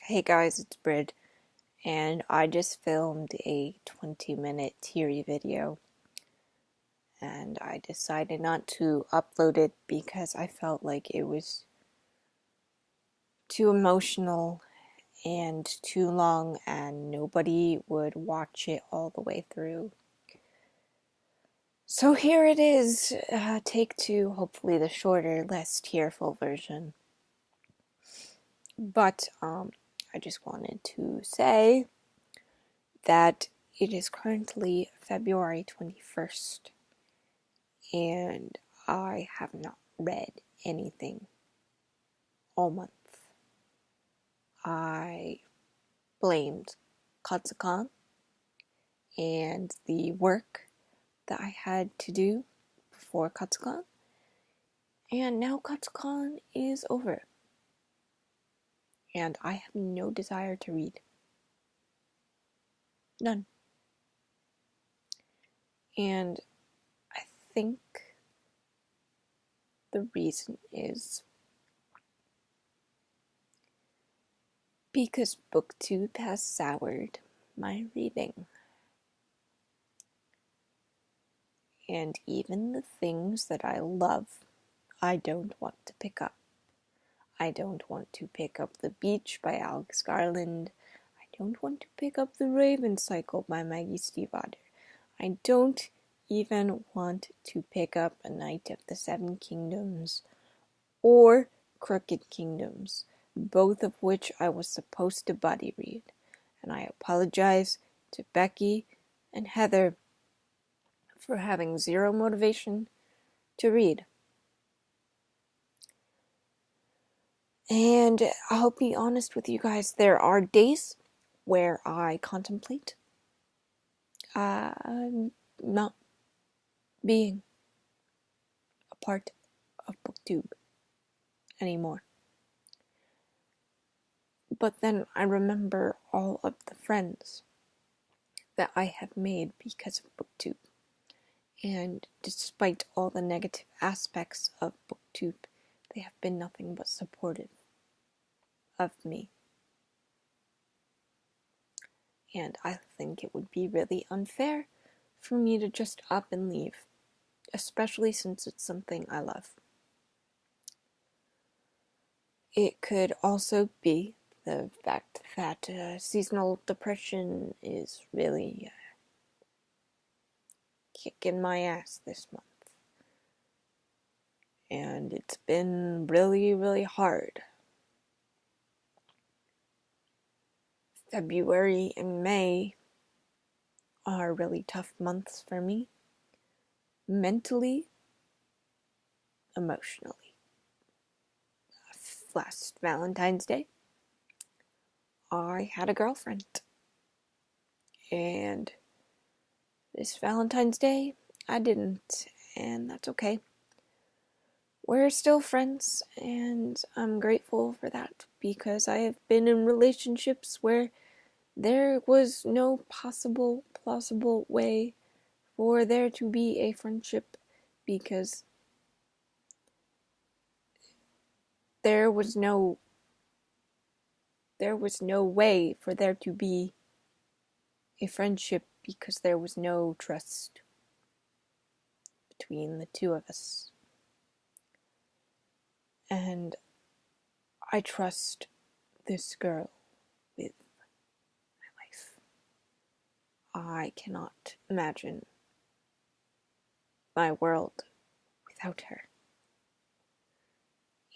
Hey guys, it's Brid, and I just filmed a 20-minute teary video, and I decided not to upload it because I felt like it was too emotional and too long, and nobody would watch it all the way through. So here it is, take two, hopefully the shorter, less tearful version. But I just wanted to say that it is currently February 21st, and I have not read anything all month. I blamed Katsukan and the work that I had to do before Katsukan, and now Katsukan is over, and I have no desire to read. None. And I think the reason is because BookTube has soured my reading. And even the things that I love, I don't want to pick up. I don't want to pick up The Beach by Alex Garland. I don't want to pick up The Raven Cycle by Maggie Stiefvater. I don't even want to pick up A Knight of the Seven Kingdoms or Crooked Kingdoms, both of which I was supposed to buddy read. And I apologize to Becky and Heather for having zero motivation to read. And I'll be honest with you guys, there are days where I contemplate not being a part of BookTube anymore. But then I remember all of the friends that I have made because of BookTube. And despite all the negative aspects of BookTube, they have been nothing but supportive of me. And I think it would be really unfair for me to just up and leave, especially since it's something I love. It could also be the fact that seasonal depression is really kicking my ass this month. And it's been really, really hard. February and May are really tough months for me, mentally, emotionally. Last Valentine's Day, I had a girlfriend, and this Valentine's Day, I didn't, and that's okay. We're still friends, and I'm grateful for that, because I have been in relationships where there was no plausible way for there to be a friendship, because there was no way for there to be a friendship, because there was no trust between the two of us. And I trust this girl with my life. I cannot imagine my world without her.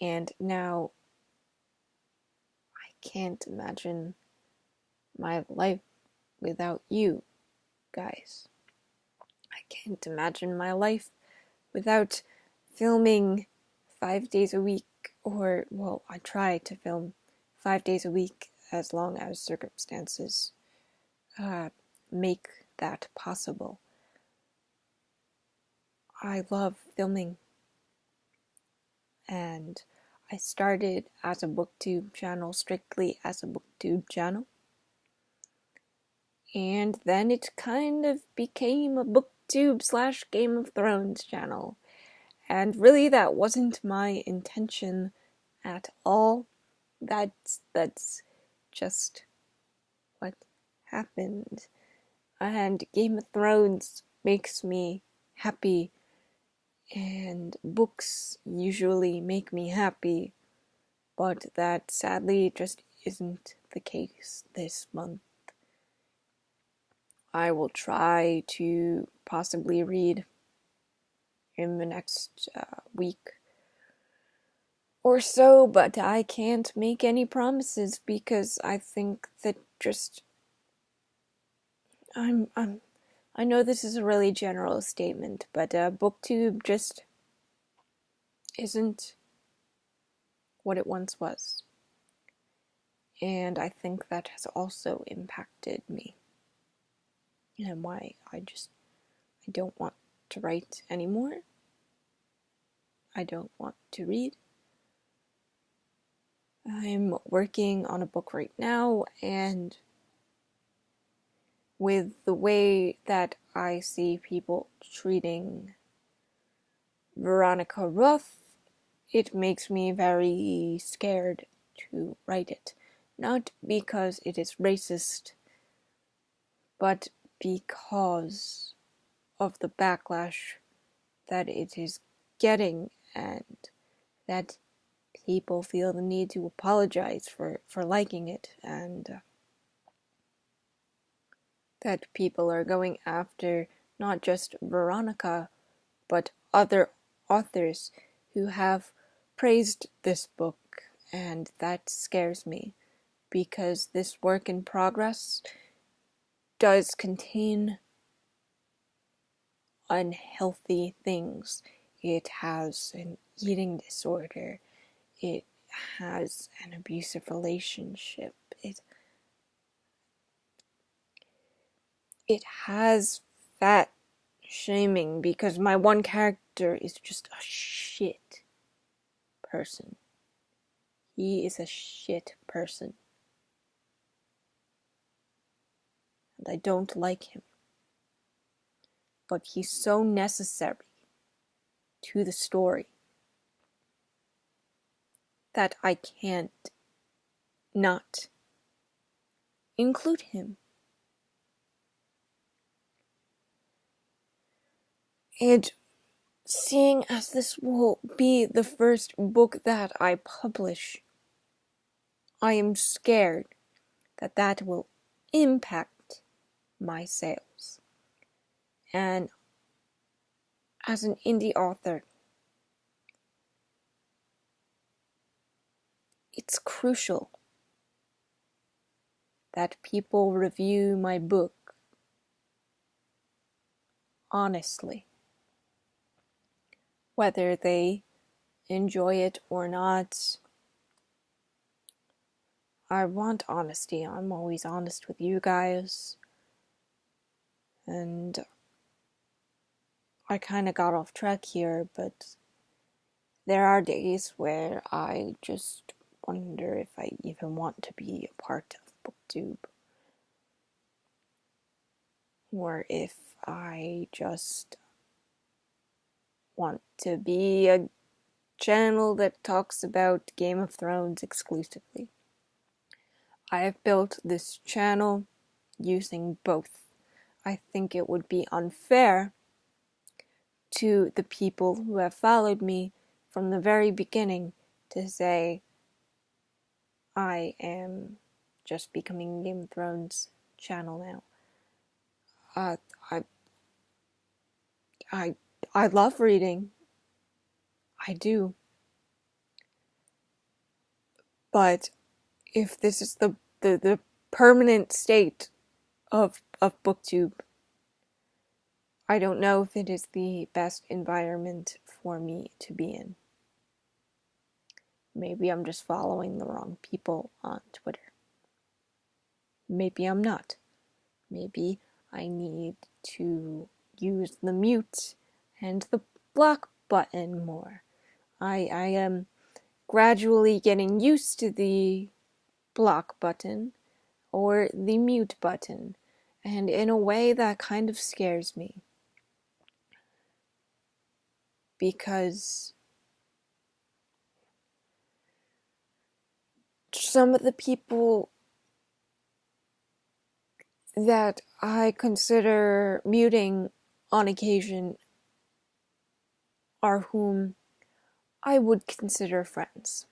And now I can't imagine my life without you guys. I can't imagine my life without filming 5 days a week, or, well, I try to film 5 days a week as long as circumstances make that possible. I love filming, and I started as a BookTube channel, strictly as a BookTube channel, and then it kind of became a BookTube / Game of Thrones channel. And really, that wasn't my intention at all. That's just what happened. And Game of Thrones makes me happy, and books usually make me happy, but that sadly just isn't the case this month. I will try to possibly read in the next week or so, but I can't make any promises because I think that just I know this is a really general statement, but BookTube just isn't what it once was. And I think that has also impacted me and why I don't want to write anymore. I don't want to read. I'm working on a book right now, and with the way that I see people treating Veronica Roth, it makes me very scared to write it. Not because it is racist, but because of the backlash that it is getting, and that people feel the need to apologize for liking it, and that people are going after not just Veronica, but other authors who have praised this book, and that scares me, because this work in progress does contain unhealthy things. It has an eating disorder. It has an abusive relationship. It has fat shaming, because my one character is just a shit person. He is a shit person. And I don't like him. But he's so necessary to the story that I can't not include him. And seeing as this will be the first book that I publish, I am scared that that will impact my sales. And as an indie author, it's crucial that people review my book honestly. Whether they enjoy it or not, I want honesty. I'm always honest with you guys. And I kind of got off track here, but there are days where I just wonder if I even want to be a part of BookTube. Or if I just want to be a channel that talks about Game of Thrones exclusively. I have built this channel using both. I think it would be unfair to the people who have followed me from the very beginning to say I am just becoming Game of Thrones channel now. I love reading. I do. But if this is the permanent state of BookTube, I don't know if it is the best environment for me to be in. Maybe I'm just following the wrong people on Twitter. Maybe I'm not. Maybe I need to use the mute and the block button more. I am gradually getting used to the block button or the mute button, and in a way that kind of scares me. Because some of the people that I consider muting on occasion are whom I would consider friends.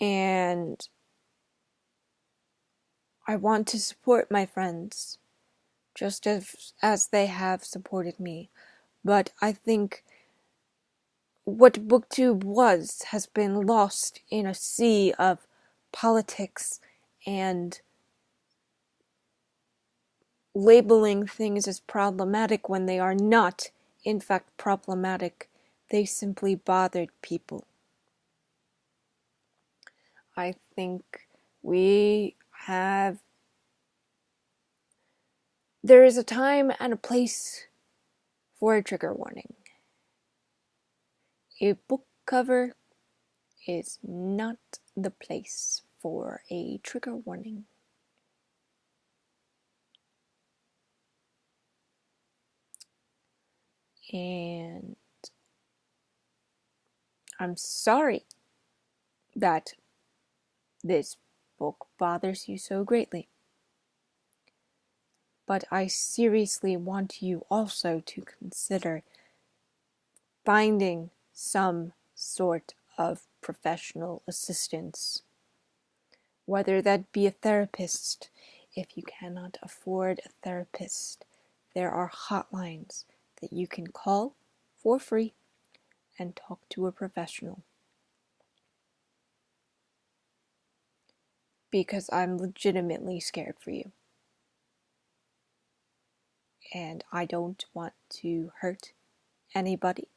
And I want to support my friends just as they have supported me. But I think what BookTube has been lost in a sea of politics and labeling things as problematic when they are not, in fact, problematic. They simply bothered people. I think there is a time and a place for a trigger warning. A book cover is not the place for a trigger warning. And I'm sorry that this book bothers you so greatly. But I seriously want you also to consider finding some sort of professional assistance. Whether that be a therapist. If you cannot afford a therapist, there are hotlines that you can call for free and talk to a professional. Because I'm legitimately scared for you. And I don't want to hurt anybody.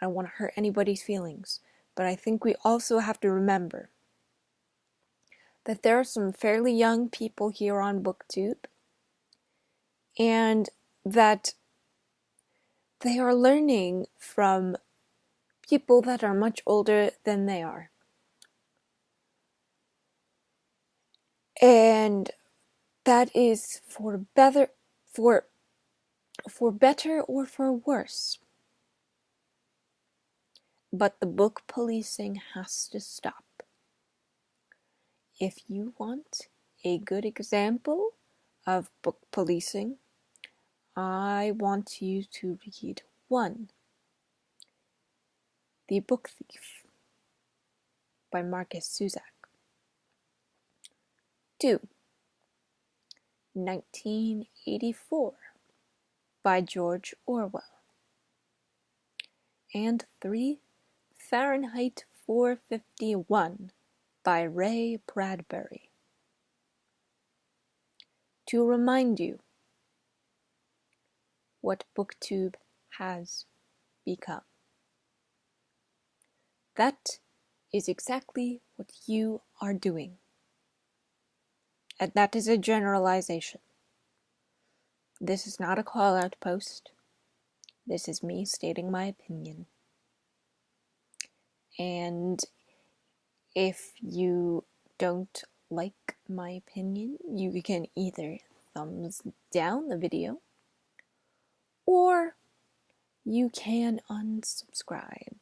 I don't want to hurt anybody's feelings. But I think we also have to remember that there are some fairly young people here on BookTube, and that they are learning from people that are much older than they are. And that is for better or for worse. But the book policing has to stop. If you want a good example of book policing, I want you to read 1. The Book Thief by Marcus Zusak. 2. 1984 by George Orwell. And 3. Fahrenheit 451 by Ray Bradbury. To remind you what BookTube has become. That is exactly what you are doing. And that is a generalization. This is not a call-out post. This is me stating my opinion. And if you don't like my opinion, you can either thumbs down the video, or you can unsubscribe.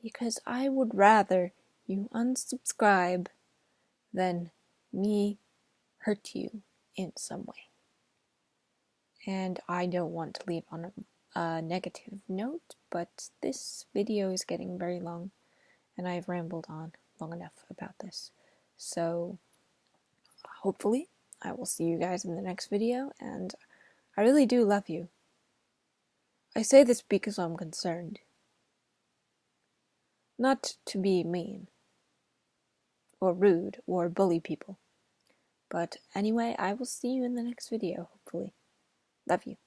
Because I would rather you unsubscribe than me hurt you in some way. And I don't want to leave on a negative note, but this video is getting very long, and I've rambled on long enough about this. So, hopefully, I will see you guys in the next video, and I really do love you. I say this because I'm concerned. Not to be mean, or rude, or bully people. But anyway, I will see you in the next video, hopefully. Love you.